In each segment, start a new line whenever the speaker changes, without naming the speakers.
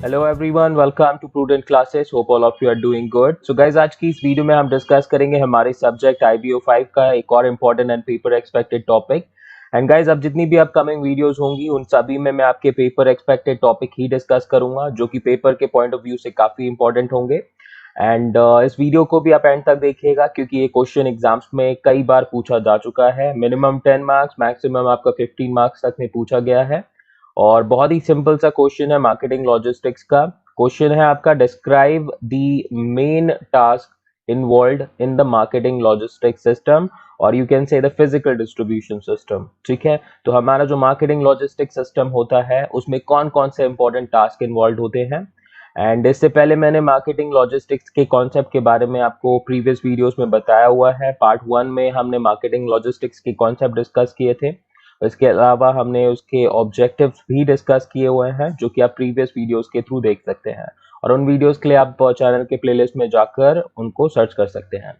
Hello everyone, welcome to Prudent classes. Hope all of you are doing good. So guys, आज की इस video में हम discuss करेंगे हमारे सब्जेक्ट IBO 5 का एक और important and paper expected topic. And guys, अब जितनी भी अपकमिंग वीडियोस होंगी उन सभी में मैं आपके पेपर एक्सपेक्टेड टॉपिक ही डिस्कस करूंगा, जो कि पेपर के पॉइंट ऑफ व्यू से काफी इंपॉर्टेंट होंगे। एंड इस वीडियो को भी आप एंड तक देखिएगा, क्योंकि ये क्वेश्चन एग्जाम्स में कई बार पूछा जा चुका है। मिनिमम 10 मार्क्स, मैक्सिमम आपका 15 मार्क्स तक में पूछा गया है। और बहुत ही सिंपल सा क्वेश्चन है मार्केटिंग लॉजिस्टिक्स का। क्वेश्चन है आपका, describe the main task involve in the marketing logistics system, और you can say the physical distribution system. ठीक है, तो हमारा जो मार्केटिंग लॉजिस्टिक्स सिस्टम होता है उसमें कौन कौन से इंपॉर्टेंट टास्क इन्वॉल्व होते हैं। एंड इससे पहले मैंने मार्केटिंग लॉजिस्टिक्स के कॉन्सेप्ट के बारे में आपको प्रीवियस वीडियोस में बताया हुआ है। पार्ट 1 में हमने मार्केटिंग लॉजिस्टिक्स के कॉन्सेप्ट डिस्कस किए थे। इसके अलावा हमने उसके ऑब्जेक्टिव्स भी डिस्कस किए हुए हैं, जो कि आप प्रीवियस वीडियोस के थ्रू देख सकते हैं। और उन वीडियोस के लिए आप चैनल के प्लेलिस्ट में जाकर उनको सर्च कर सकते हैं।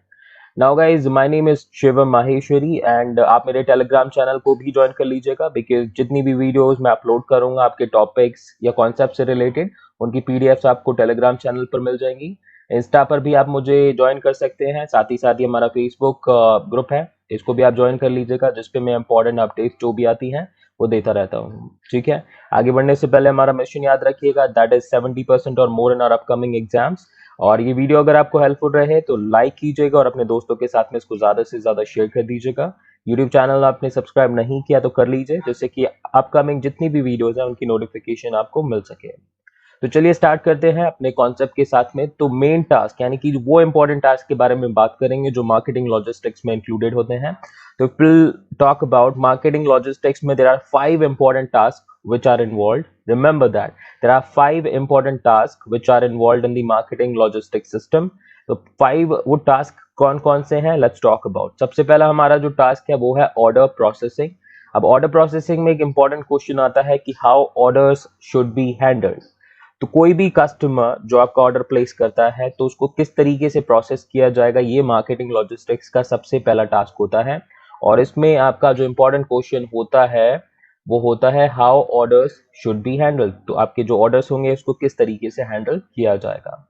Now guys, my name is Shivam Maheshwari and आप मेरे टेलीग्राम चैनल को भी ज्वाइन कर लीजिएगा, बिकॉज जितनी भी वीडियोस मैं अपलोड करूंगा आपके टॉपिक्स या कॉन्सेप्ट से रिलेटेड, उनकी पीडीएफ्स आपको टेलीग्राम चैनल पर मिल जाएंगी। इंस्टा पर भी आप मुझे ज्वाइन कर सकते हैं। साथ ही हमारा फेसबुक ग्रुप है, इसको भी आप ज्वाइन कर लीजिएगा, जिसपे मैं इंपॉर्टेंट अपडेट्स जो भी आती हैं वो देता रहता हूँ। ठीक है, आगे बढ़ने से पहले हमारा मिशन याद रखिएगा, दैट इज 70% और मोर इन आवर अपकमिंग एग्जाम्स। और ये वीडियो अगर आपको हेल्पफुल रहे तो लाइक कीजिएगा और अपने दोस्तों के साथ में इसको ज्यादा से ज्यादा शेयर कर दीजिएगा। यूट्यूब चैनल आपने सब्सक्राइब नहीं किया तो कर लीजिए, जिससे कि अपकमिंग जितनी भी वीडियोस हैं उनकी नोटिफिकेशन आपको मिल सके। तो चलिए स्टार्ट करते हैं अपने कॉन्सेप्ट के साथ में। तो मेन टास्क यानी कि वो इंपॉर्टेंट टास्क के बारे में बात करेंगे जो मार्केटिंग लॉजिस्टिक्स में इंक्लूडेड होते हैं। तो will talk about marketing logistics में there are 5 important task which are involved. Remember that there are 5 important tasks which are involved in the marketing logistics system. तो 5 वो टास्क कौन कौन से हैं, लेट्स टॉक अबाउट। सबसे पहला हमारा जो टास्क है वो है ऑर्डर प्रोसेसिंग। अब ऑर्डर प्रोसेसिंग में एक इंपॉर्टेंट क्वेश्चन आता है कि how orders should be handled. तो कोई भी कस्टमर जो आपका ऑर्डर प्लेस करता है तो उसको किस तरीके से प्रोसेस किया जाएगा, ये मार्केटिंग लॉजिस्टिक्स का सबसे पहला टास्क होता है। और इसमें आपका जो इंपॉर्टेंट क्वेश्चन होता है वो होता है how orders should be handle. तो आपके जो ऑर्डर्स होंगे उसको किस तरीके से हैंडल किया जाएगा।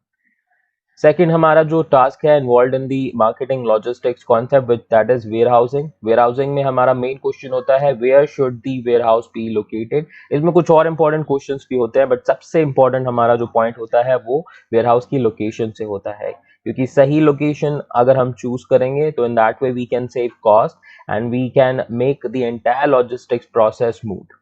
सेकंड हमारा जो टास्क है involve in the marketing logistics concept which that is warehousing. Warehousing में हमारा मेन क्वेश्चन होता है where should the warehouse be located. इसमें कुछ और इंपॉर्टेंट क्वेश्चंस भी होते हैं, बट सबसे इंपॉर्टेंट हमारा जो पॉइंट होता है वो वेयर हाउस की लोकेशन से होता है, क्योंकि सही लोकेशन अगर हम चूज करेंगे तो in that way we can save cost and we can make the entire logistics process smooth.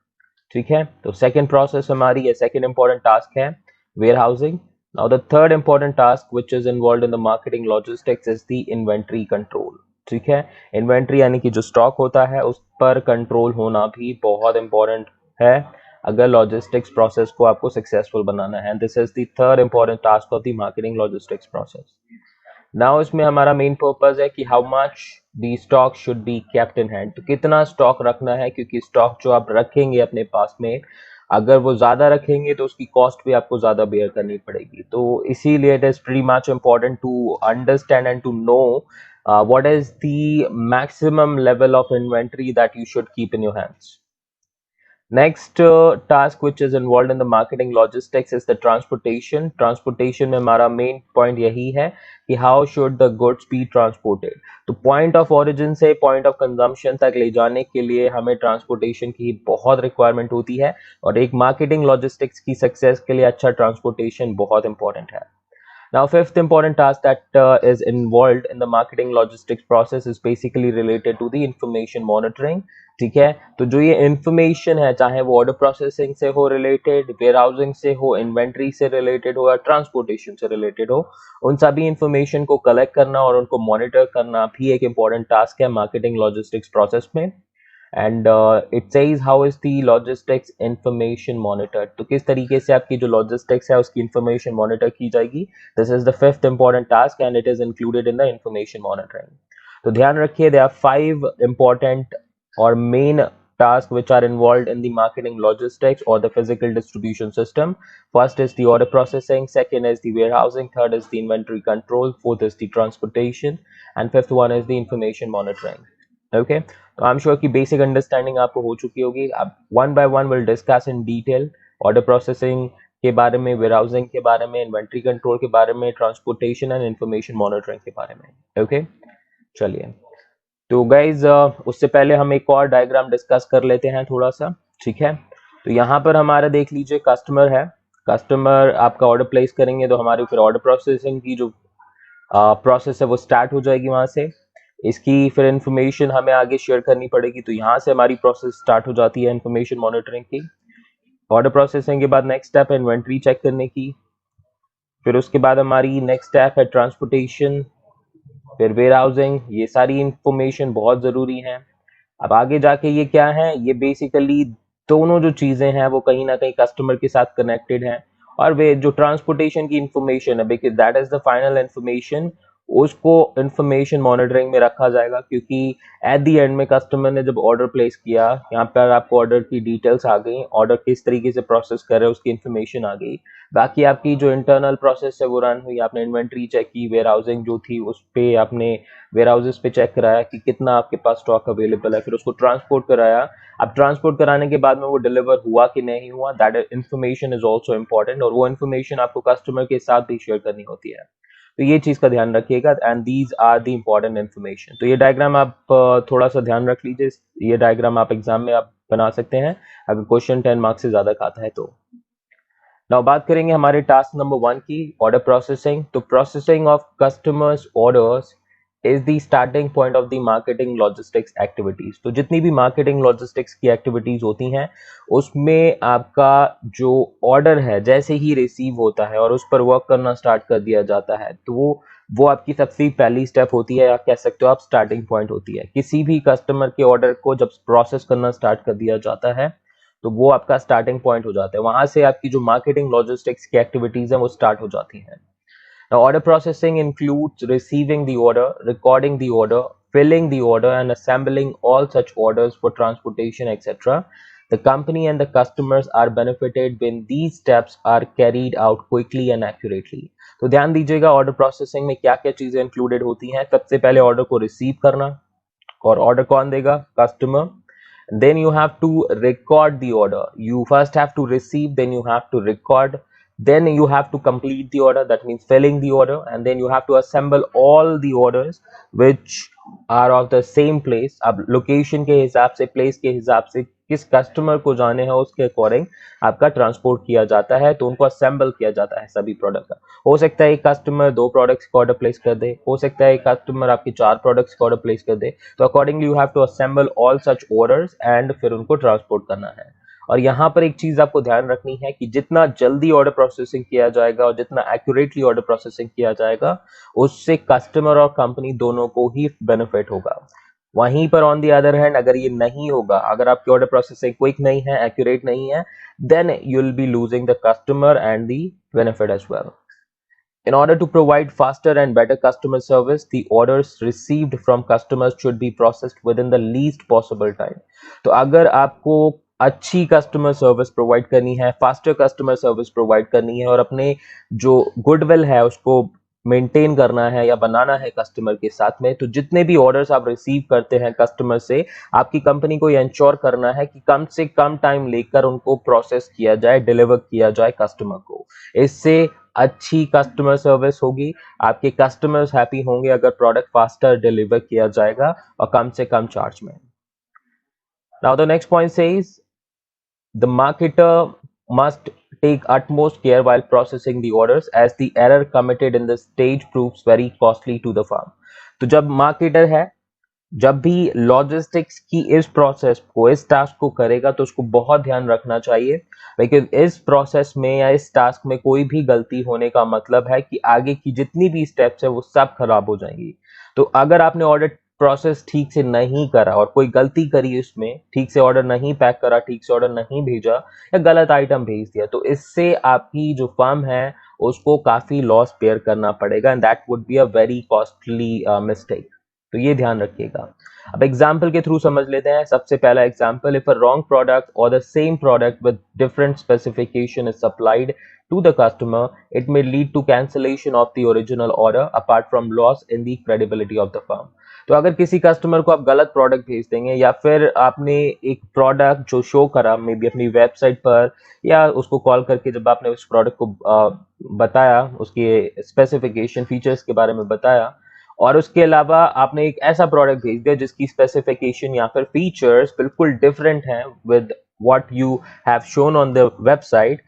ठीक है, तो सेकंड प्रोसेस हमारी या सेकंड इंपॉर्टेंट टास्क है warehousing. Now the third important task which is involved in the marketing logistics is the inventory control. ठीक है, inventory यानी कि जो स्टॉक होता है उस पर कंट्रोल होना भी बहुत इंपॉर्टेंट है अगर लॉजिस्टिक्स प्रोसेस को आपको सक्सेसफुल बनाना है। This is the third important task of the marketing logistics process. Now इसमें हमारा मेन पर्पस है कि how much the stock should be kept in hand. तो कितना स्टॉक रखना है, क्योंकि स्टॉक जो आप रखेंगे अपने पास में अगर वो ज्यादा रखेंगे तो उसकी कॉस्ट भी आपको ज्यादा बेयर करनी पड़ेगी। तो इसीलिए it is pretty much important to understand and to know what is the maximum level of inventory that you should keep in your hands. Next task which is involve in the marketing logistics is the transportation. Transportation में हमारा main point यही है कि how should the goods be transported. तो point of origin से point of consumption तक ले जाने के लिए हमें ट्रांसपोर्टेशन की बहुत रिक्वायरमेंट होती है, और एक मार्केटिंग लॉजिस्टिक्स की सक्सेस के लिए अच्छा ट्रांसपोर्टेशन बहुत इंपॉर्टेंट है। Now, fifth important task that is involved in the marketing logistics process is basically related to the information monitoring. ठीक है, तो जो ये इंफॉर्मेशन है, चाहे वो ऑर्डर प्रोसेसिंग से हो रिलेटेड, वेयर हाउसिंग से हो, इन्वेंट्री से रिलेटेड हो या ट्रांसपोर्टेशन से रिलेटेड हो, उन सभी इंफॉर्मेशन को कलेक्ट करना और उनको मॉनिटर करना भी एक इंपॉर्टेंट टास्क है मार्केटिंग लॉजिस्टिक्स प्रोसेस में। And it says how is the logistics information monitor. तो किस तरीके से आपकी जो लॉजिस्टिक्स है उसकी इंफॉर्मेशन मॉनिटर की जाएगी। This is the fifth important task and it is included in the information monitoring. तो ध्यान रखिए, देयर आर 5 इंपॉर्टेंट और main tasks which are involved in the marketing logistics or the physical distribution system. First is the order processing, second is the warehousing, third is the inventory control, fourth is the transportation, and fifth one is the information monitoring. Okay, तो I am sure कि basic understanding आपको हो चुकी होगी। अब one by one will discuss in detail order processing, के बारे में, वेयरहाउसिंग के बारे में, इन्वेंट्री कंट्रोल के बारे में, ट्रांसपोर्टेशन एंड इंफॉर्मेशन मॉनिटरिंग के बारे में। ओके, चलिए। तो गाइज उससे पहले हम एक और डायग्राम डिस्कस कर लेते हैं थोड़ा सा, ठीक है। तो यहाँ पर हमारा देख लीजिए कस्टमर है। कस्टमर आपका ऑर्डर प्लेस करेंगे तो हमारी फिर ऑर्डर प्रोसेसिंग की जो प्रोसेस है वो स्टार्ट हो जाएगी वहां से। इसकी फिर इंफॉर्मेशन हमें आगे शेयर करनी पड़ेगी, तो यहाँ से हमारी प्रोसेस स्टार्ट हो जाती है इंफॉर्मेशन मॉनिटरिंग की। ऑर्डर प्रोसेसिंग के बाद नेक्स्ट स्टेप है इन्वेंट्री चेक करने की। फिर उसके बाद हमारी नेक्स्ट स्टेप है ट्रांसपोर्टेशन, फिर वेयर हाउसिंग। ये सारी इंफॉर्मेशन बहुत ज़रूरी है। अब आगे जाके ये क्या है, ये बेसिकली दोनों जो चीज़ें हैं वो कहीं ना कहीं कस्टमर के साथ कनेक्टेड हैं। और वे जो ट्रांसपोर्टेशन की इंफॉर्मेशन है, because that is the final information, उसको इंफॉर्मेशन मॉनिटरिंग में रखा जाएगा, क्योंकि एट द एंड में कस्टमर ने जब ऑर्डर प्लेस किया, यहाँ पर आपको ऑर्डर की डिटेल्स आ गई, ऑर्डर किस तरीके से प्रोसेस कर रहे हैं उसकी इंफॉर्मेशन आ गई। बाकी आपकी जो इंटरनल प्रोसेस है वो रन हुई, आपने इन्वेंट्री चेक की, वेयर हाउसिंग जो थी उस पे आपने वेयर हाउसेस पे चेक कराया कि कितना आपके पास स्टॉक अवेलेबल है, फिर उसको ट्रांसपोर्ट कराया। अब ट्रांसपोर्ट कराने के बाद में वो डिलीवर हुआ कि नहीं हुआ, that information is also important, और वो इन्फॉर्मेशन आपको कस्टमर के साथ भी शेयर करनी होती है। तो ये चीज का ध्यान रखिएगा, and these are the important information. तो ये डायग्राम आप थोड़ा सा ध्यान रख लीजिए, ये डायग्राम आप एग्जाम में आप बना सकते हैं अगर क्वेश्चन 10 मार्क्स से ज्यादा खाता है तो। नाउ बात करेंगे हमारे टास्क नंबर 1 की, ऑर्डर प्रोसेसिंग। तो processing of customers orders is the starting point of the marketing logistics activities. तो जितनी भी मार्केटिंग लॉजिस्टिक्स की एक्टिविटीज होती हैं उसमें आपका जो ऑर्डर है जैसे ही रिसीव होता है और उस पर वर्क करना स्टार्ट कर दिया जाता है, तो वो आपकी सबसे पहली स्टेप होती है, या कह सकते हो आप स्टार्टिंग पॉइंट होती है। किसी भी कस्टमर के ऑर्डर को जब प्रोसेस करना स्टार्ट कर दिया जाता है तो वो आपका स्टार्टिंग पॉइंट हो जाता है, वहां से आपकी जो मार्केटिंग लॉजिस्टिक्स की एक्टिविटीज है वो स्टार्ट हो जाती हैं। Now, order processing includes receiving the order, recording the order, filling the order, and assembling all such orders for transportation, etc. The company and the customers are benefited when these steps are carried out quickly and accurately. तो ध्यान दीजिएगा order processing में क्या क्या चीजें included होती हैं। सबसे पहले ऑर्डर को रिसीव करना, और ऑर्डर कौन देगा, customer. Then you have to record the order. You first have to receive, then you have to record, then you have to complete the order, that means filling the order, and then you have to assemble all the orders which are of the same place. अब location के हिसाब से, place के हिसाब से, किस customer को जाने हैं उसके अकॉर्डिंग आपका ट्रांसपोर्ट किया जाता है, तो उनको असेंबल किया जाता है सभी प्रोडक्ट का। हो सकता है एक कस्टमर 2 प्रोडक्ट्स का ऑर्डर प्लेस कर दे, हो सकता है एक कस्टमर आपके 4 प्रोडक्ट्स का ऑर्डर प्लेस कर दे, तो accordingly you have to assemble all such orders and फिर उनको ट्रांसपोर्ट करना है। और यहाँ पर एक चीज आपको ध्यान रखनी है कि जितना जल्दी ऑर्डर प्रोसेसिंग किया जाएगा और जितना एक्यूरेटली ऑर्डर प्रोसेसिंग किया जाएगा, उससे कस्टमर और कंपनी दोनों को ही बेनिफिट होगा। वहीं पर ऑन दी अदर हैंड अगर ये नहीं होगा, अगर आपकी ऑर्डर प्रोसेसिंग क्विक नहीं है, एक्यूरेट नहीं है, then you will be losing the customer and the benefit as well. In order to provide faster and better customer service, the orders received from customers should be processed within the least possible time. तो अगर आपको अच्छी customer service provide करनी है, faster customer service provide करनी है, और अपने जो गुडविल है उसको मेंटेन करना है या बनाना है कस्टमर के साथ में, तो जितने भी ऑर्डर्स आप रिसीव करते हैं कस्टमर से, आपकी कंपनी को ये इंश्योर करना है कि कम से कम टाइम लेकर उनको प्रोसेस किया जाए, डिलीवर किया जाए कस्टमर को। इससे अच्छी कस्टमर सर्विस होगी, आपके कस्टमर्स हैप्पी होंगे अगर प्रोडक्ट फास्टर डिलीवर किया जाएगा और कम से कम चार्ज में। Now the next point says the marketer must take utmost care while processing the orders, as the error committed in this stage proves very costly to the firm. तो जब marketer है, जब भी लॉजिस्टिक्स की इस process को, इस task को करेगा, तो उसको बहुत ध्यान रखना चाहिए, बिकॉज इस प्रोसेस में या इस टास्क में कोई भी गलती होने का मतलब है कि आगे की जितनी भी स्टेप्स है वो सब खराब हो जाएंगी। तो अगर आपने ऑर्डर प्रोसेस ठीक से नहीं करा और कोई गलती करी, उसमें ठीक से ऑर्डर नहीं पैक करा, ठीक से ऑर्डर नहीं भेजा या गलत आइटम भेज दिया, तो इससे आपकी जो फर्म है उसको काफी लॉस बेयर करना पड़ेगा, and that would be a very costly mistake. तो ये ध्यान रखिएगा। अब एग्जाम्पल के थ्रू समझ लेते हैं। सबसे पहला example, if a wrong product और the same product with different specification is supplied to the customer, it may lead to cancellation of the original order apart from loss in the credibility of the firm. तो अगर किसी customer को आप गलत product भेज देंगे या फिर आपने एक प्रोडक्ट जो शो करा मे बी अपनी वेबसाइट पर या उसको कॉल करके जब आपने उस प्रोडक्ट को बताया, उसकी स्पेसिफिकेशन फीचर्स के बारे में बताया, और उसके अलावा आपने एक ऐसा प्रोडक्ट भेज दिया जिसकी स्पेसिफिकेशन या फिर फीचर्स बिल्कुल डिफरेंट हैं with what you have shown on the website,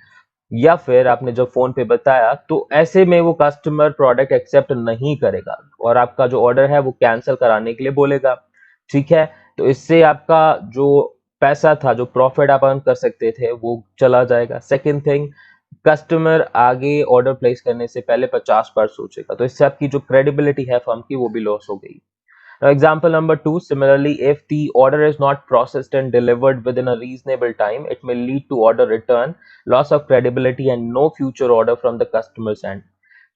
या फिर आपने जब फोन पे बताया, तो ऐसे में वो कस्टमर प्रोडक्ट एक्सेप्ट नहीं करेगा और आपका जो ऑर्डर है वो कैंसिल कराने के लिए बोलेगा। ठीक है, तो इससे आपका जो पैसा था, जो प्रॉफिट आप अर्न कर सकते थे, वो चला जाएगा। सेकंड थिंग, कस्टमर आगे ऑर्डर प्लेस करने से पहले 50 बार सोचेगा, तो इससे आपकी जो क्रेडिबिलिटी है फर्म की वो भी लॉस हो गई। Now, example number two, similarly, if the order is not processed and delivered within a reasonable time, it may lead to order return, loss of credibility, and no future order from the customer's end.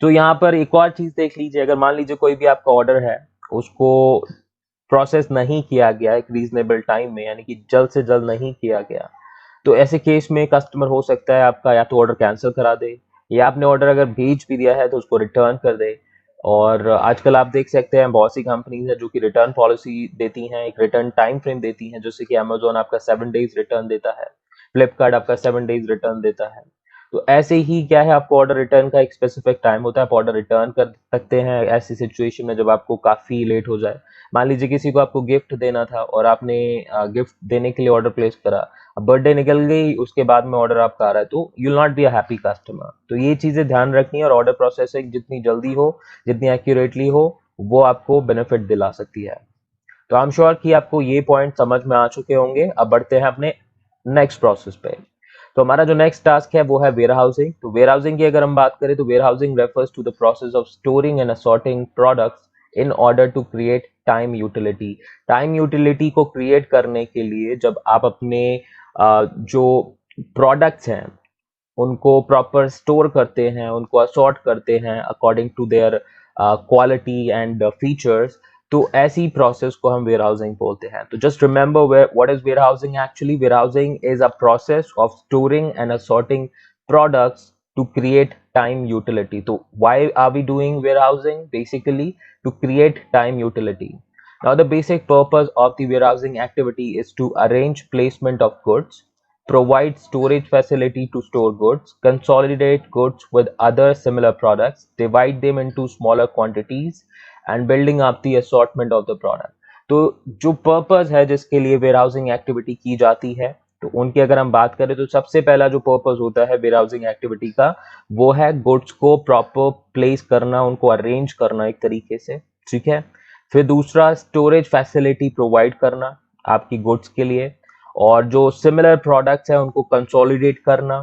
तो यहाँ पर एक और चीज देख लीजिए, अगर मान लीजिए कोई भी आपका ऑर्डर है, उसको प्रोसेस नहीं किया गया एक रीजनेबल टाइम में, यानी कि जल्द से जल्द नहीं किया गया, तो ऐसे केस में कस्टमर हो सकता है आपका या तो ऑर्डर कैंसिल करा दे, या आपने ऑर्डर अगर भेज भी दिया है तो उसको रिटर्न कर दे। और आजकल आप देख सकते हैं बहुत सी कंपनीज है जो कि रिटर्न पॉलिसी देती हैं, एक रिटर्न टाइम फ्रेम देती हैं, जैसे कि अमेजोन आपका 7 डेज रिटर्न देता है, फ्लिपकार्ट आपका 7 डेज रिटर्न देता है। तो ऐसे ही क्या है, आपको ऑर्डर रिटर्न का एक स्पेसिफिक टाइम होता है, आप ऑर्डर रिटर्न कर सकते हैं ऐसी सिचुएशन में जब आपको काफी लेट हो जाए। मान लीजिए किसी को आपको गिफ्ट देना था और आपने गिफ्ट देने के लिए ऑर्डर प्लेस करा, अब बर्थडे निकल गई, उसके बाद में ऑर्डर आपका आ रहा है, तो you will not be a happy customer. तो ये चीजें ध्यान रखनी है, और ऑर्डर प्रोसेसिंग जितनी जल्दी हो, जितनी एक्यूरेटली हो, वो आपको बेनिफिट दिला सकती है। तो आई एम श्योर कि आपको ये पॉइंट समझ में आ चुके होंगे। अब बढ़ते हैं अपने नेक्स्ट प्रोसेस पे। तो हमारा जो नेक्स्ट टास्क है वो है वेयर हाउसिंग। तो वेयर हाउसिंग की अगर हम बात करें तो warehousing refers to the process of storing and assorting products in order to create time utility. Time utility को क्रिएट करने के लिए जब आप अपने जो प्रोडक्ट्स हैं उनको प्रॉपर स्टोर करते हैं, उनको असॉर्ट करते हैं according to their quality and features, तो ऐसी प्रोसेस को हम वेयरहाउसिंग बोलते हैं। तो just remember what is warehousing actually. Warehousing is a process of storing and assorting products to create time utility. तो why are we doing warehousing? Basically to create time utility. Now the basic purpose of the warehousing activity is to arrange placement of goods, provide storage facility to store goods, consolidate goods with other similar products, divide them into smaller quantities, and building up the assortment of the product. तो जो purpose है जिसके लिए warehousing activity की जाती है, तो उनकी अगर हम बात करें तो सबसे पहला जो पर्पस होता है वेयरहाउसिंग एक्टिविटी का, वो है गुड्स को प्रॉपर प्लेस करना, उनको अरेंज करना एक तरीके से। ठीक है, फिर दूसरा स्टोरेज फैसिलिटी प्रोवाइड करना आपकी गुड्स के लिए, और जो सिमिलर प्रोडक्ट्स हैं उनको कंसोलिडेट करना,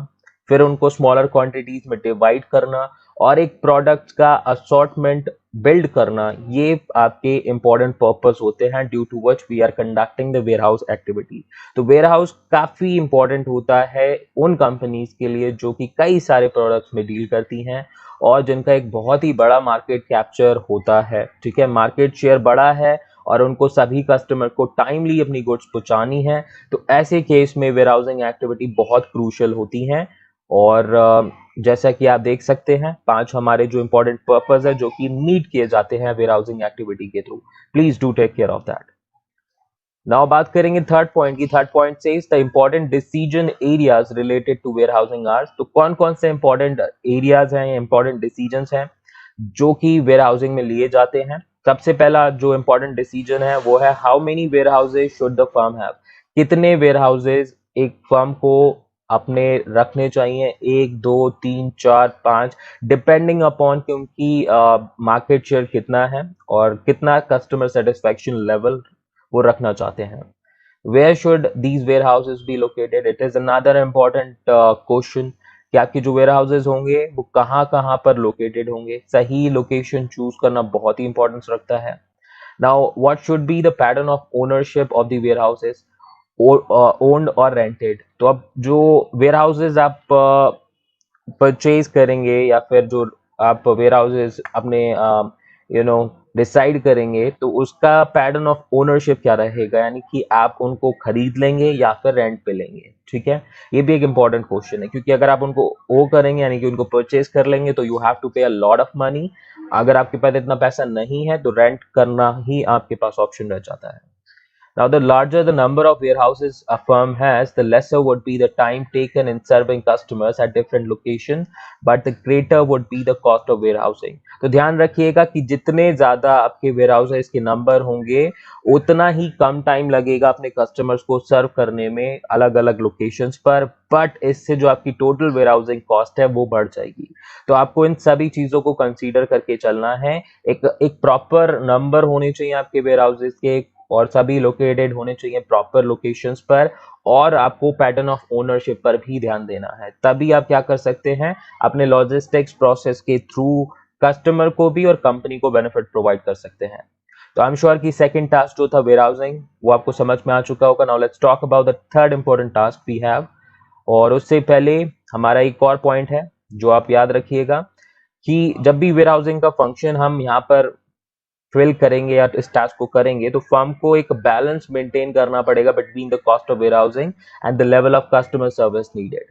फिर उनको स्मॉलर क्वांटिटीज में डिवाइड करना, और एक प्रोडक्ट का असॉर्टमेंट बिल्ड करना। ये आपके इंपॉर्टेंट पर्पस होते हैं due to which we are conducting the warehouse activity. तो वेयरहाउस काफी इंपॉर्टेंट होता है उन कंपनीज के लिए जो कि कई सारे प्रोडक्ट्स में डील करती हैं और जिनका एक बहुत ही बड़ा मार्केट कैप्चर होता है। ठीक है, मार्केट शेयर बड़ा है और उनको सभी कस्टमर को टाइमली अपनी गुड्स पहुंचानी है, तो ऐसे केस में वेयरहाउसिंग एक्टिविटी बहुत क्रूशियल होती हैं। और जैसा कि आप देख सकते हैं 5 हमारे जो इंपॉर्टेंट पर्पस है जो कि मीट किए जाते हैं वेयरहाउसिंग एक्टिविटी के through. Please do take care of that. Now बात करेंगे थर्ड पॉइंट की। Third point says the important decision areas related to warehousing ours. तो कौन कौन से इंपॉर्टेंट एरियाज हैं, इंपॉर्टेंट डिसीजंस हैं जो कि वेयरहाउसिंग में लिए जाते हैं। सबसे पहला जो इंपॉर्टेंट डिसीजन है वो है how many warehouses should the firm have. कितने वेयरहाउसेज एक फर्म को अपने रखने चाहिए, 1 2 3 4 5, डिपेंडिंग अपॉन कि उनकी मार्केट शेयर कितना है और कितना कस्टमर सेटिस्फेक्शन लेवल वो रखना चाहते हैं। Where should these warehouses be located? It is another important question कि आपके जो वेयर हाउसेज होंगे वो कहाँ कहाँ पर लोकेटेड होंगे। सही लोकेशन चूज करना बहुत ही इंपॉर्टेंस रखता है। Now what should be the pattern of ownership of the warehouses, owned और रेंटेड? तो अब जो वेयर हाउसेज आप परचेज करेंगे या फिर जो आप वेयर हाउसेज अपने डिसाइड करेंगे तो उसका पैटर्न ऑफ ओनरशिप क्या रहेगा, यानी कि आप उनको खरीद लेंगे या फिर रेंट पे लेंगे। ठीक है, ये भी एक इंपॉर्टेंट क्वेश्चन है, क्योंकि अगर आप उनको ओ करेंगे यानी कि उनको परचेज कर लेंगे तो यू हैव टू पे अ लॉट ऑफ मनी। अगर आपके पास इतना पैसा नहीं है तो रेंट करना ही आपके पास ऑप्शन रह जाता है। Now, the larger the number of warehouses a firm has, the lesser would be the time taken in serving customers at different locations, but the greater would be the cost of warehousing. तो ध्यान रखिएगा कि जितने ज़्यादा आपके warehouses के number होंगे, उतना ही कम टाइम लगेगा अपने कस्टमर्स को सर्व करने में अलग अलग लोकेशंस पर, बट इससे जो आपकी टोटल वेयरहाउसिंग कॉस्ट है वो बढ़ जाएगी। तो आपको इन सभी चीज़ों को कंसीडर करके चलना है। एक प्रॉपर नंबर होने चाहिए आपके वेयरहाउसेस के, और सभी लोकेटेड होने चाहिए प्रॉपर लोकेशंस पर, और आपको पैटर्न ऑफ ओनरशिप पर भी ध्यान देना है। तभी आप क्या कर सकते हैं, अपने लॉजिस्टिक्स प्रोसेस के थ्रू कस्टमर को भी और कंपनी को बेनिफिट प्रोवाइड कर सकते हैं। तो आई एम श्योर कि सेकंड टास्क जो था वेयरहाउसिंग वो आपको समझ में आ चुका होगा। Now let's talk about the third important task we have. और उससे पहले हमारा एक और पॉइंट है जो आप याद रखिएगा कि जब भी वेयरहाउसिंग का फंक्शन हम यहाँ पर फिल करेंगे या इस टास्क को करेंगे तो फर्म को एक बैलेंस मेंटेन करना पड़ेगा between the cost of warehousing and the level of customer service needed.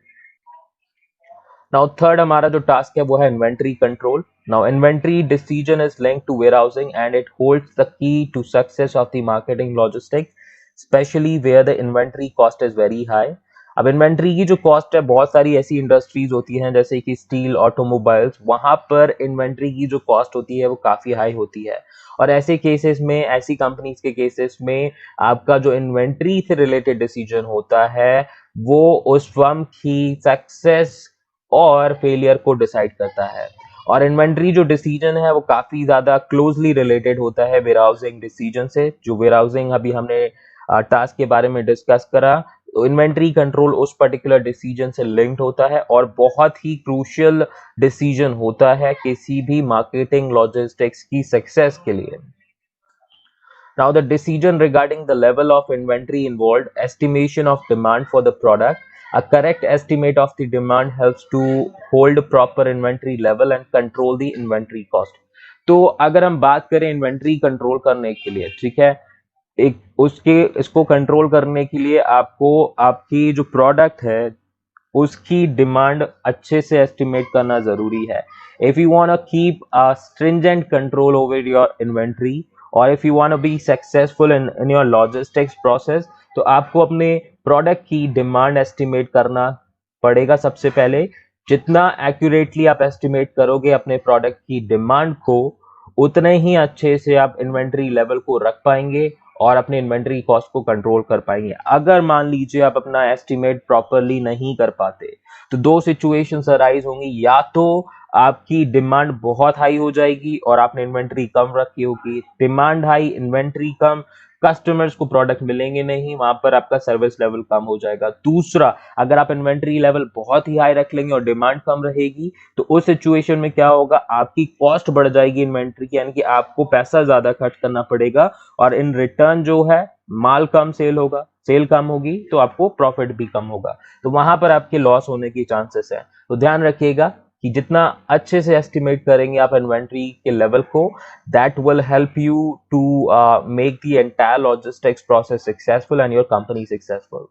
Now third हमारा जो टास्क है वो है inventory control. Now inventory decision is linked to warehousing and it holds the key to success of the marketing logistics, specially where the inventory cost is very high. अब inventory की जो cost है, बहुत सारी ऐसी इंडस्ट्रीज होती हैं जैसे कि स्टील, ऑटोमोबाइल्स, वहां पर इन्वेंट्री की जो कॉस्ट होती है वो काफी हाई होती है। और ऐसे केसेस में, ऐसी कंपनीज के केसेस में आपका जो इन्वेंट्री से रिलेटेड डिसीजन होता है वो उस फर्म की सक्सेस और फेलियर को डिसाइड करता है। और इन्वेंट्री जो डिसीजन है वो काफी ज्यादा क्लोजली रिलेटेड होता है वेयरहाउसिंग डिसीजन से। जो वेयरहाउसिंग अभी हमने टास्क के बारे में डिस्कस करा, तो इन्वेंट्री कंट्रोल उस पर्टिकुलर डिसीजन से लिंक्ड होता है और बहुत ही क्रूशियल डिसीजन होता है किसी भी मार्केटिंग लॉजिस्टिक्स की सक्सेस के लिए। Now, the decision regarding the level of inventory involved estimation of demand for the product. A correct estimate of the demand helps to hold proper inventory level and control the inventory cost. तो अगर हम बात करें inventory control करने के लिए, ठीक है, एक उसके इसको कंट्रोल करने के लिए आपको आपकी जो प्रोडक्ट है उसकी डिमांड अच्छे से एस्टिमेट करना जरूरी है। If you want to keep a stringent control over your inventory, और if you want to be successful in your logistics process, तो आपको अपने प्रोडक्ट की डिमांड एस्टिमेट करना पड़ेगा सबसे पहले। जितना एक्यूरेटली आप एस्टिमेट करोगे अपने प्रोडक्ट की डिमांड को, उतने ही अच्छे से आप इन्वेंट्री लेवल को रख पाएंगे और अपने इन्वेंट्री कॉस्ट को कंट्रोल कर पाएंगे। अगर मान लीजिए आप अपना एस्टिमेट प्रॉपरली नहीं कर पाते तो दो सिचुएशंस अराइज होंगी, या तो आपकी डिमांड बहुत हाई हो जाएगी और आपने इन्वेंट्री कम रखी होगी, डिमांड हाई इन्वेंट्री कम, कस्टमर्स को प्रोडक्ट मिलेंगे नहीं, वहां पर आपका सर्विस लेवल कम हो जाएगा। दूसरा, अगर आप इन्वेंट्री लेवल बहुत ही हाई रख लेंगे और डिमांड कम रहेगी तो उस सिचुएशन में क्या होगा, आपकी कॉस्ट बढ़ जाएगी इन्वेंट्री की, यानी कि आपको पैसा ज्यादा खर्च करना पड़ेगा और इन रिटर्न जो है माल कम सेल होगा, सेल कम होगी तो आपको प्रॉफिट भी कम होगा, तो वहां पर आपके लॉस होने की चांसेस है। तो ध्यान रखिएगा कि जितना अच्छे से एस्टिमेट करेंगे आप इन्वेंट्री के लेवल को, that will help you to make the entire logistics process successful and your company successful.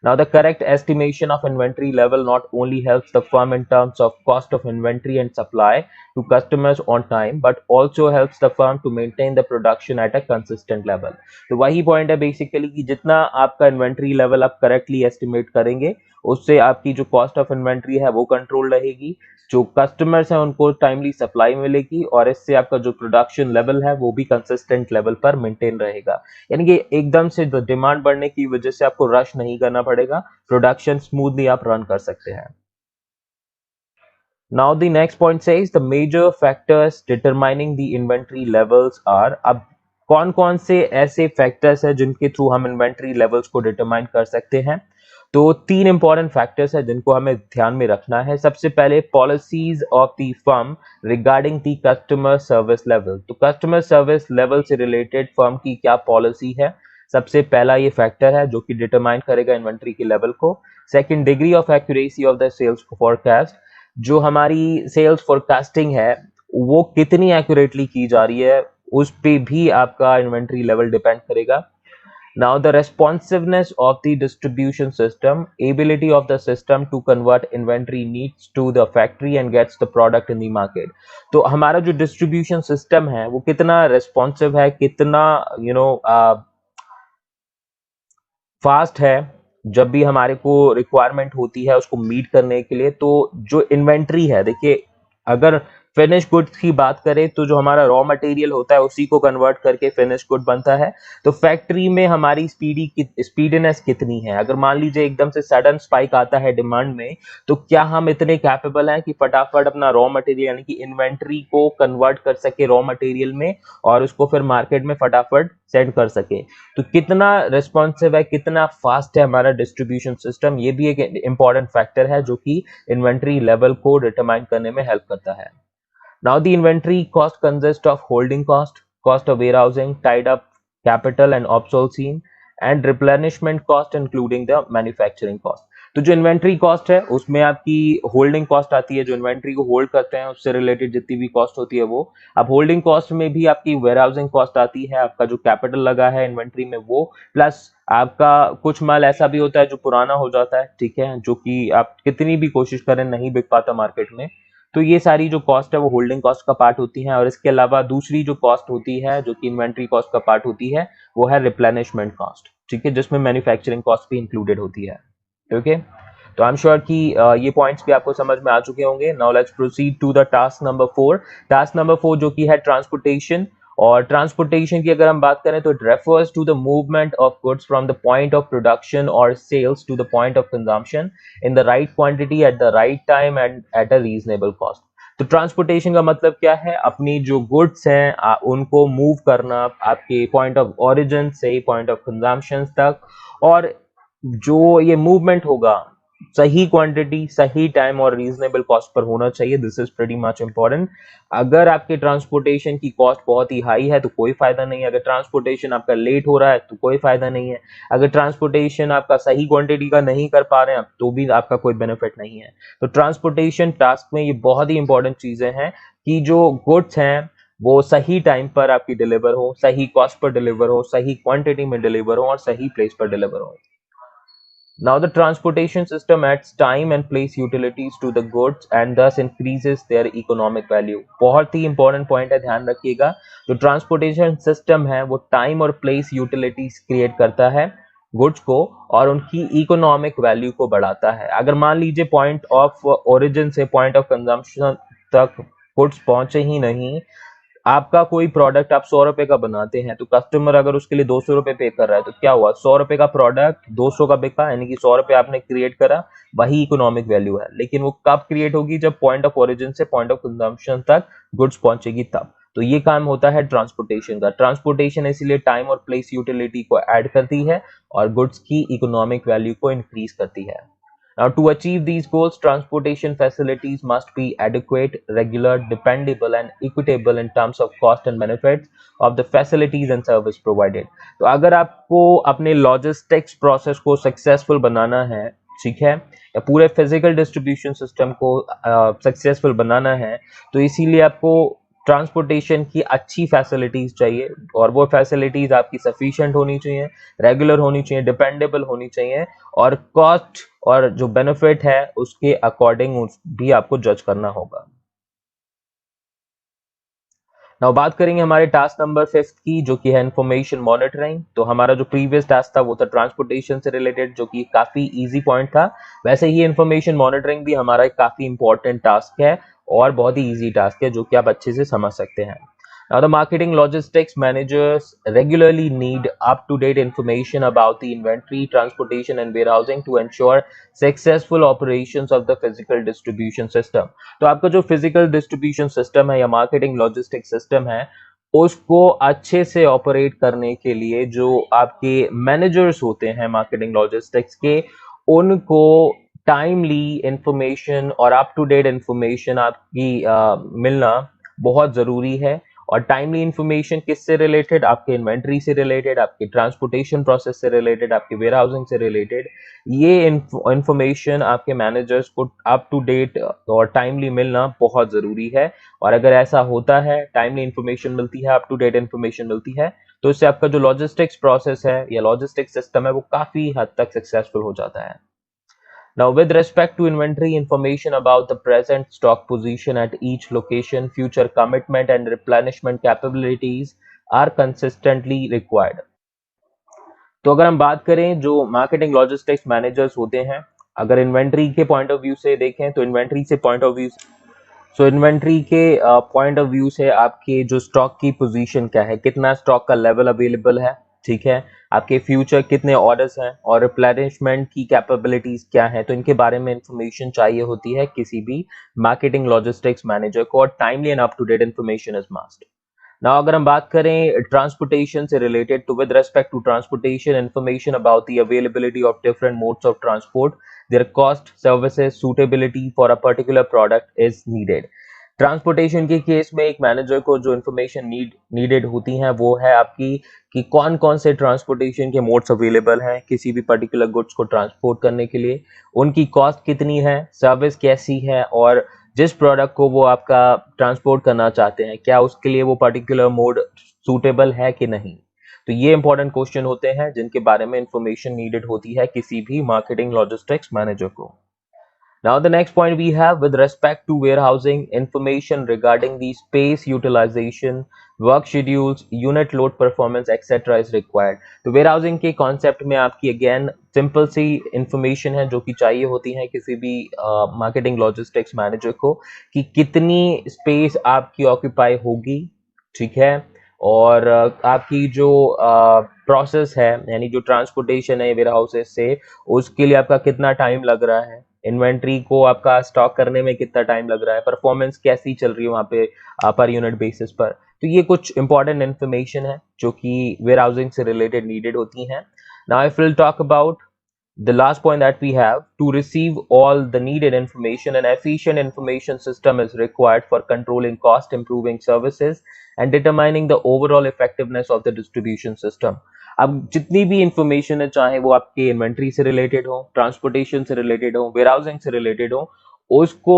Now, the correct estimation of inventory level not only helps the firm in terms of cost of inventory and supply to customers on time, but also helps the firm to maintain the production at a consistent level. तो वही point है basically कि जितना आपका inventory level आप correctly estimate करेंगे, उससे आपकी जो कॉस्ट ऑफ इन्वेंट्री है वो कंट्रोल रहेगी, जो कस्टमर्स हैं उनको टाइमली सप्लाई मिलेगी, और इससे आपका जो प्रोडक्शन लेवल है वो भी कंसिस्टेंट लेवल पर मेंटेन रहेगा। यानी कि एकदम से डिमांड बढ़ने की वजह से आपको रश नहीं करना पड़ेगा, प्रोडक्शन स्मूथली आप रन कर सकते हैं। Now the next point says the major factors determining the inventory levels are। अब कौन कौन से ऐसे फैक्टर्स है जिनके थ्रू हम इन्वेंट्री लेवल्स को डिटरमाइन कर सकते हैं। तो तीन इंपॉर्टेंट फैक्टर्स है जिनको हमें ध्यान में रखना है। सबसे पहले policies of the firm regarding the customer service level. तो कस्टमर सर्विस लेवल से रिलेटेड फर्म की क्या पॉलिसी है, सबसे पहला ये फैक्टर है जो कि डिटरमाइन करेगा इन्वेंट्री के लेवल को। Second, degree of accuracy of the sales forecast. जो हमारी सेल्स फोरकास्टिंग है वो कितनी एक्यूरेटली की जा रही है, उस पे भी आपका इन्वेंट्री लेवल डिपेंड करेगा। Now, the responsiveness of the distribution system, ability of the system to convert inventory needs to the factory and gets the product in the market. तो हमारा जो distribution system है वो कितना responsive है, कितना fast है, जब भी हमारे को रिक्वायरमेंट होती है उसको मीट करने के लिए। तो जो इन्वेंट्री है, देखिए, अगर फिनिश गुड्स की बात करें तो जो हमारा रॉ मटेरियल होता है उसी को कन्वर्ट करके फिनिश गुड बनता है। तो फैक्ट्री में हमारी स्पीडीनेस कितनी है, अगर मान लीजिए एकदम से सडन स्पाइक आता है डिमांड में, तो क्या हम इतने कैपेबल हैं कि फटाफट अपना रॉ मटेरियल यानी कि इन्वेंट्री को कन्वर्ट कर सके रॉ मटेरियल में और उसको फिर मार्केट में फटाफट सेंड कर सके। तो कितना रिस्पॉन्सिव है, कितना फास्ट है हमारा डिस्ट्रीब्यूशन सिस्टम, ये भी एक इंपॉर्टेंट फैक्टर है जो कि इन्वेंट्री लेवल को डिटरमाइन करने में हेल्प करता है। Now the inventory cost consist of holding cost, cost of warehousing, tied up capital and obsolescence and replenishment cost including the manufacturing cost. तो जो इन्वेंट्री कॉस्ट है उसमें आपकी होल्डिंग कॉस्ट आती है, जो इन्वेंट्री को होल्ड करते हैं उससे रिलेटेड जितनी भी कॉस्ट होती है वो। अब होल्डिंग कॉस्ट में भी आपकी वेयरहाउसिंग कॉस्ट आती है, आपका जो कैपिटल लगा है इन्वेंट्री में वो, प्लस आपका कुछ माल ऐसा भी होता है जो पुराना हो जाता है, ठीक है, जो कि आप कितनी भी कोशिश करें नहीं बिक पाता मार्केट में। तो ये सारी जो कॉस्ट है वो होल्डिंग कॉस्ट का पार्ट होती है। और इसके अलावा दूसरी जो कॉस्ट होती है जो कि इन्वेंट्री कॉस्ट का पार्ट होती है वो है रिप्लेनिशमेंट कॉस्ट, ठीक है, जिसमें मैन्युफैक्चरिंग कॉस्ट भी इंक्लूडेड होती है। ओके, तो आई एम श्योर कि ये पॉइंट्स भी आपको समझ में आ चुके होंगे। Now let's proceed to the task number 4। Task number 4 जो कि है ट्रांसपोर्टेशन। और ट्रांसपोर्टेशन की अगर हम बात करें तो it refers to the movement of goods from the point of production और sales to the point of consumption in the right quantity at the right time and at a reasonable cost. तो transportation का मतलब क्या है, अपनी जो goods हैं उनको मूव करना आपके पॉइंट ऑफ ओरिजिन से पॉइंट ऑफ कंजम्पशन तक, और जो ये मूवमेंट होगा सही क्वांटिटी सही टाइम और रीजनेबल कॉस्ट पर होना चाहिए। This is pretty much important. अगर आपके ट्रांसपोर्टेशन की कॉस्ट बहुत ही हाई है तो कोई फायदा नहीं है, अगर ट्रांसपोर्टेशन आपका लेट हो रहा है तो कोई फायदा नहीं है, अगर ट्रांसपोर्टेशन आपका सही क्वांटिटी का नहीं कर पा रहे हैं तो भी आपका कोई बेनिफिट नहीं है। तो ट्रांसपोर्टेशन टास्क में ये बहुत ही इंपॉर्टेंट चीजें हैं कि जो गुड्स हैं वो सही टाइम पर आपकी डिलीवर हो, सही कॉस्ट पर डिलीवर हो, सही क्वांटिटी में डिलीवर हो और सही प्लेस पर डिलीवर हो। Now the transportation system adds time and place utilities to the goods and thus increases their economic value। बहुत ही important point है, ध्यान रखिएगा। जो ट्रांसपोर्टेशन सिस्टम है वो टाइम और प्लेस यूटिलिटीज क्रिएट करता है गुड्स को और उनकी इकोनॉमिक वैल्यू को बढ़ाता है। अगर मान लीजिए पॉइंट ऑफ ओरिजिन से पॉइंट ऑफ कंजम्पशन तक गुड्स पहुंचे ही नहीं, आपका कोई प्रोडक्ट आप 100 रुपए का बनाते हैं तो कस्टमर अगर उसके लिए 200 रुपए पे कर रहा है तो क्या हुआ, 100 रुपए का प्रोडक्ट 200 का बिका, यानी कि 100 रुपए आपने क्रिएट करा, वही इकोनॉमिक वैल्यू है। लेकिन वो कब क्रिएट होगी, जब पॉइंट ऑफ ओरिजिन से पॉइंट ऑफ कंजम्पशन तक गुड्स पहुंचेगी तब। तो ये काम होता है ट्रांसपोर्टेशन का। ट्रांसपोर्टेशन इसीलिए टाइम और प्लेस यूटिलिटी को ऐड करती है और गुड्स की इकोनॉमिक वैल्यू को इंक्रीज करती है। Now, to achieve these goals, transportation facilities must be adequate, regular, dependable, and equitable in terms of cost and benefits of the facilities and service provided। तो अगर आपको अपने लॉजिस्टिक्स प्रोसेस को successful बनाना है, ठीक है, या पूरे फिजिकल डिस्ट्रीब्यूशन सिस्टम को सक्सेसफुल बनाना है, तो इसीलिए आपको ट्रांसपोर्टेशन की अच्छी फैसिलिटीज चाहिए और वो फैसिलिटीज आपकी सफिशिएंट होनी चाहिए, रेगुलर होनी चाहिए, डिपेंडेबल होनी चाहिए और कॉस्ट और जो बेनिफिट है उसके अकॉर्डिंग भी आपको जज करना होगा। नाउ बात करेंगे हमारे टास्क नंबर 5 की जो कि है इंफॉर्मेशन मॉनिटरिंग। तो हमारा जो प्रीवियस टास्क था वो था ट्रांसपोर्टेशन से रिलेटेड जो कि काफी इजी पॉइंट था, वैसे ही इंफॉर्मेशन मॉनिटरिंग भी हमारा एक काफी इंपॉर्टेंट टास्क है और बहुत ही इजी टास्क है जो कि आप अच्छे से समझ सकते हैं। Now, the marketing logistics managers regularly need up-to-date information about the inventory, transportation, and warehousing to ensure successful operations of the physical distribution system। तो आपका जो physical distribution system है या marketing logistics system है उसको अच्छे से ऑपरेट करने के लिए जो आपके मैनेजर्स होते हैं मार्केटिंग लॉजिस्टिक्स के, उनको टाइमली इंफॉर्मेशन और अप टू डेट इंफॉर्मेशन आपकी मिलना बहुत ज़रूरी है। और टाइमली इंफॉर्मेशन किससे रिलेटेड, आपके इन्वेंट्री से रिलेटेड, आपके ट्रांसपोर्टेशन प्रोसेस से रिलेटेड, आपके वेयर हाउसिंग से रिलेटेड। ये इंफॉर्मेशन आपके मैनेजर्स को अप टू डेट और टाइमली मिलना बहुत जरूरी है। और अगर ऐसा होता है, टाइमली इंफॉर्मेशन मिलती है, अप टू डेट इंफॉर्मेशन मिलती है, तो इससे आपका जो लॉजिस्टिक्स प्रोसेस है या लॉजिस्टिक्स सिस्टम है वो काफी हद तक सक्सेसफुल हो जाता है। Now, with respect to inventory, information about the present stock position at each location, future commitment and replenishment capabilities are consistently required. तो अगर हम बात करें जो मार्केटिंग लॉजिस्टिक्स मैनेजर्स होते हैं, अगर इन्वेंट्री के पॉइंट ऑफ व्यू से देखें तो इन्वेंट्री के पॉइंट ऑफ व्यू से आपके जो स्टॉक की पोजीशन क्या है, कितना स्टॉक का लेवल अवेलेबल है, ठीक है, आपके फ्यूचर कितने ऑर्डर्स हैं और रिप्लेनिशमेंट की कैपेबिलिटीज क्या है, तो इनके बारे में इंफॉर्मेशन चाहिए होती है किसी भी मार्केटिंग लॉजिस्टिक्स मैनेजर को, और timely and up to date information is must. Now अगर हम बात करें ट्रांसपोर्टेशन से रिलेटेड, तो with respect to transportation, information about the availability of different modes of transport, their cost, services, suitability for a particular product is needed. Transportation के case में एक manager को जो इन्फॉर्मेशन नीडेड होती हैं वो है आपकी कि कौन कौन से ट्रांसपोर्टेशन के मोड्स अवेलेबल हैं किसी भी पर्टिकुलर गुड्स को ट्रांसपोर्ट करने के लिए, उनकी कॉस्ट कितनी है, सर्विस कैसी है, और जिस प्रोडक्ट को वो आपका ट्रांसपोर्ट करना चाहते हैं क्या उसके लिए वो पर्टिकुलर मोड सूटेबल है कि नहीं। तो ये इंपॉर्टेंट क्वेश्चन होते हैं जिनके बारे में इंफॉर्मेशन नीडेड होती है किसी भी मार्केटिंग लॉजिस्टिक्स मैनेजर को। Now the next point we have with respect to warehousing, information regarding the space utilization, work schedules, unit load performance etc. is required. तो warehousing के concept में आपकी again simple सी information है जो कि चाहिए होती है किसी भी marketing logistics manager को, कि कितनी space आपकी occupy होगी, ठीक है, और आपकी जो प्रोसेस है यानी जो ट्रांसपोर्टेशन है वेयर हाउसेस से, उसके लिए आपका कितना टाइम लग रहा है, इन्वेंट्री को आपका स्टॉक करने में कितना टाइम लग रहा है, परफॉर्मेंस कैसी चल रही है वहाँ पे पर यूनिट बेसिस पर। तो ये कुछ इंपॉर्टेंट इन्फॉर्मेशन है जो कि वेयर हाउसिंग से रिलेटेड नीडेड होती हैं। Now if will talk about the last point that we have, to receive all the needed information, an efficient information system is required for controlling cost, improving services and determining the overall effectiveness of the distribution system. अब जितनी भी information है, चाहे वो आपके inventory से related हो, transportation से रिलेटेड हो, वेयरहाउसिंग से रिलेटेड हो, उसको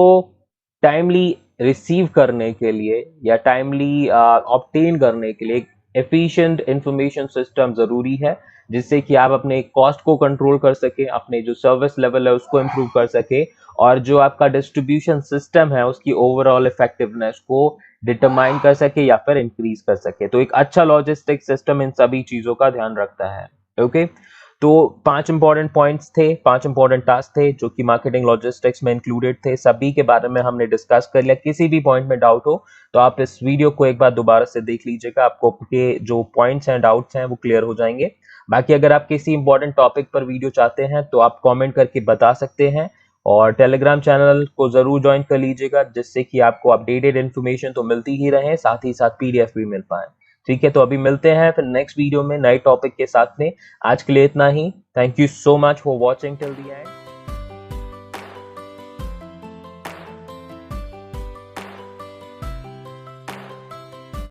टाइमली रिसीव करने के लिए या टाइमली ऑब्टेन करने के लिए एक एफिशिएंट इंफॉर्मेशन सिस्टम जरूरी है, जिससे कि आप अपने कॉस्ट को कंट्रोल कर सके, अपने जो सर्विस लेवल है उसको इम्प्रूव कर सके, और जो आपका डिस्ट्रीब्यूशन सिस्टम है उसकी ओवरऑल इफेक्टिवनेस को डिटरमाइन कर सके या फिर इंक्रीज कर सके। तो एक अच्छा लॉजिस्टिक सिस्टम इन सभी चीजों का ध्यान रखता है। ओके, तो 5 इंपॉर्टेंट पॉइंट्स थे, 5 इंपॉर्टेंट टास्क थे जो कि मार्केटिंग लॉजिस्टिक्स में इंक्लूडेड थे, सभी के बारे में हमने डिस्कस कर लिया। किसी भी पॉइंट में डाउट हो तो आप इस वीडियो को एक बार दोबारा से देख लीजिएगा, आपको के जो पॉइंट्स हैं, डाउट्स हैं वो क्लियर हो जाएंगे। बाकी अगर आप किसी इंपॉर्टेंट टॉपिक पर वीडियो चाहते हैं तो आप कमेंट करके बता सकते हैं, और टेलीग्राम चैनल को जरूर ज्वाइन कर लीजिएगा जिससे कि आपको अपडेटेड इन्फॉर्मेशन तो मिलती ही रहे, साथ ही साथ पीडीएफ भी मिल पाए। ठीक है, तो अभी मिलते हैं फिर नेक्स्ट वीडियो में नए टॉपिक के साथ में। आज के लिए इतना ही। Thank you so much for watching till the and.